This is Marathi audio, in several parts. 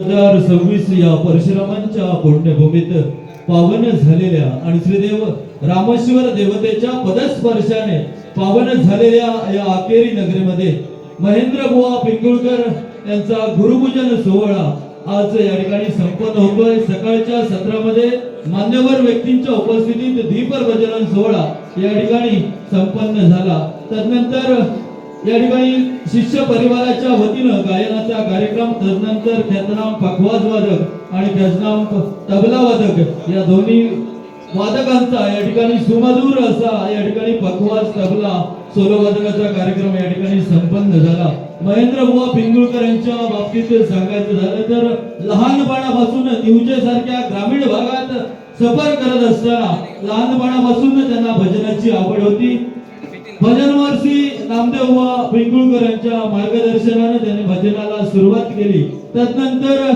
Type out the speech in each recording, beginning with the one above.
2026 या परशुरामांच्या पुण्यभूमीत पावन झालेल्या आणि श्रीदेव रामेश्वर देवतेच्या पदस्पर्शाने पावन झालेल्या या आकेरी नगरीमध्ये महेंद्र बुवा पिंगुळकर यांचा गुरुपूजन सोहळा आज या ठिकाणी संपन्न होतोय। सकाळच्या सत्रामध्ये मान्यवर व्यक्तींच्या उपस्थितीत दीपप्रज्वलन सोहळा या ठिकाणी संपन्न झाला। तदनंतर या ठिकाणी शिष्य परिवाराच्या वतीनं गायनाचा कार्यक्रम, तदनंतर ख्यातनाम पखवाज वादक आणि ख्यातनाम तबला वादक या दोन्ही वादकांचा या ठिकाणी सुमधुर असा या ठिकाणी पखवाज तबला सोलो वादकाचा कार्यक्रम या ठिकाणी संपन्न झाला। महेंद्र बुवा पिंगुळकर यांच्या बाबतीत सांगायचं झालं तर लहानपणापासून निवजे सारख्या ग्रामीण भागात सफर करत असताना लहानपणापासून त्यांना भजनाची आवड होती। भजन महर्षी नामदेव बुवा पिंगुळकर यांच्या मार्गदर्शनाने त्यांनी भजनाला सुरुवात केली। तदनंतर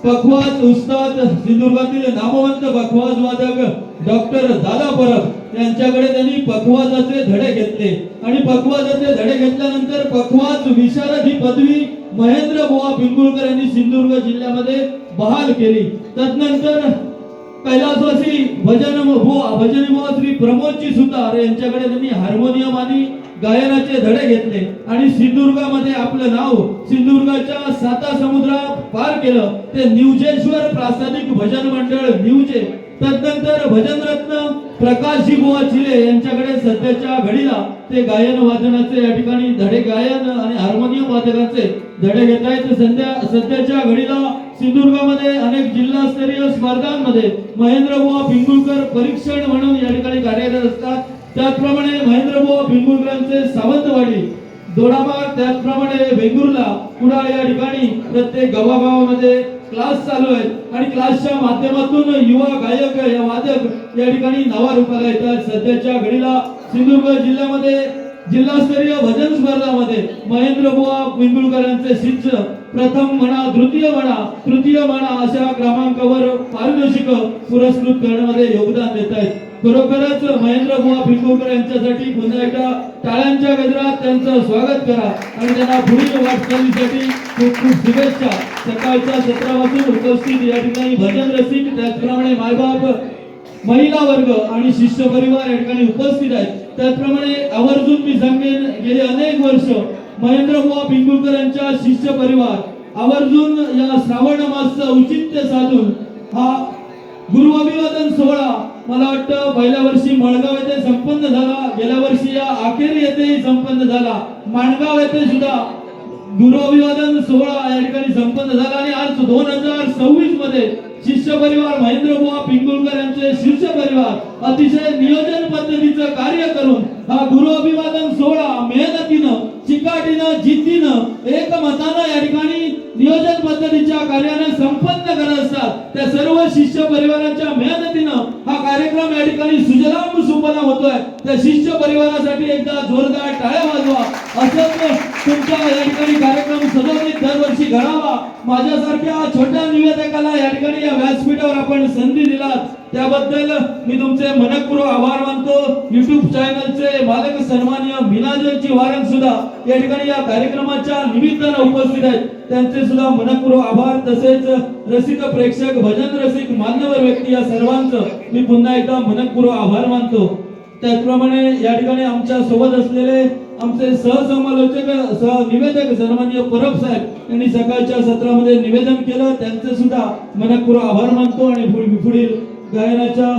पखवाज उस्ताद सिंधुदुर्गातील नामवंत पखवाज वादक डॉक्टर दादा परब यांच्याकडे त्यांनी पखवाजाचे धडे घेतले आणि पखवाजाचे धडे घेतल्यानंतर पखवाज विशारद ही पदवी महेंद्र बुवा पिंगुळकर यांनी सिंधुदुर्ग जिल्ह्यामध्ये बहाल केली। तदनंतर कैलासवासी भजन बुवा श्री प्रमोदजी सुतार यांच्याकडे त्यांनी हार्मोनियम आणि गायनाचे धडे घेतले आणि सिंधुदुर्गामध्ये आपलं नाव सिंधुदुर्गाच्या 7 समुद्रा पार केलं। ते निवजेश्वर प्रासादिक भजन मंडळ निवजे। तदनंतर भजनरत्न प्रकाशजी बुवा चिले यांच्याकडे सध्याच्या घडीला ते गायन वादनाचे या ठिकाणी धडे, गायन आणि हार्मोनियम वादकाचे धडे घेत आहेत। सध्याच्या घडीला सिंधुदुर्गामध्ये अनेक जिल्हास्तरीय स्पर्धांमध्ये महेंद्र बुवा पिंगुळकर परीक्षण म्हणून या ठिकाणी कार्यरत असतात। त्याचप्रमाणे महेंद्र बुवा पिंगुळकरांचे सावंतवाडी, दोडामार्ग, त्याचप्रमाणे वेंगुर्ला, कुडाळ या ठिकाणी प्रत्येक गावागावामध्ये क्लास चालू आहेत आणि क्लासच्या माध्यमातून युवा गायक या वादक या ठिकाणी नावारूपाला येतात। सध्याच्या घडीला सिंधुदुर्ग जिल्ह्यामध्ये जिल्हास्तरीय भजन स्पर्धामध्ये महेंद्र बुवा पिंगुळकर यांचे शिष्य प्रथम म्हणा, द्वितीय म्हणा, तृतीय म्हणा अशा क्रमांकावर पारितोषिक पुरस्कृत करण्यामध्ये योगदान देत आहेत। खरोखरच महेंद्र बुवा पिंगुळकर यांच्यासाठी पुन्हा एकदा टाळ्यांच्या गजरात त्यांचं स्वागत करा आणि त्यांना पुढील वाटचालीसाठी खूप खूप शुभेच्छा। सकाळच्या सत्रापासून उपस्थित या ठिकाणी भजन रसिक, त्याचप्रमाणे मायबाप, महिला वर्ग आणि शिष्य परिवार या ठिकाणी उपस्थित आहेत। त्याचप्रमाणे आवर्जून मी सांगेन, गेले अनेक वर्ष महेंद्र बुवा पिंगुळकर यांच्या शिष्य परिवार आवर्जून या श्रावण मासचं औचित्य साधून हा गुरु अभिवादन सोहळा मला वाटतं पहिल्या वर्षी मळगाव येथे संपन्न झाला, गेल्या वर्षी या आकेरी येथेही संपन्न झाला, माणगाव येथे सुद्धा गुरु अभिवादन सोहळा या ठिकाणी संपन्न झाला आणि आज 2026 मध्ये शिष्य परिवार महेंद्र बुवा पिंगुळकर यांचे शिष्य परिवार अतिशय नियोजन पद्धतीचं कार्य करून हा गुरु अभिवादन सोहळा मेहनतीनं, चिकाटीनं, जिद्दीनं, एकमतानं या ठिकाणी नियोजन पद्धतीच्या कार्याने संपन्न करत असतात। त्या सर्व शिष्य परिवाराच्या मेहनतीनं हा कार्यक्रम या ठिकाणी सुजलाम सुफलाम होतोय। त्या शिष्य परिवारासाठी एकदा जोरदार टाळ्या वाजवा। असंच तुमचा या ठिकाणी कार्यक्रम सदोदित दरवर्षी घडावा। माझ्यासारख्या छोट्या निवेदकाला या ठिकाणी या व्यासपीठावर आपण संधी दिलात त्याबद्दल मी तुमचे मनपूर्वक आभार मानतो। YouTube चॅनलचे मालक सन्माननीय मीनाजी वारंग सुद्धा या ठिकाणी या कार्यक्रमाच्या निमित्ताने उपस्थित आहेत, त्यांचे सुद्धा मनपूर्वक आभार। तसेच रसिक प्रेक्षक, भजन रसिक, मान्यवर व्यक्ती या सर्वांचं मी पुन्हा एकदा मनपूर्वक आभार मानतो। त्याचप्रमाणे या ठिकाणी आमच्या सोबत असलेले आमचे सहसमालोचक, सहनिवेदक सन्माननीय परब साहेब यांनी सकाळच्या सत्रामध्ये निवेदन केलं, त्यांचे सुद्धा मनपूर्वक आभार मानतो आणि पुढील गायनाच्या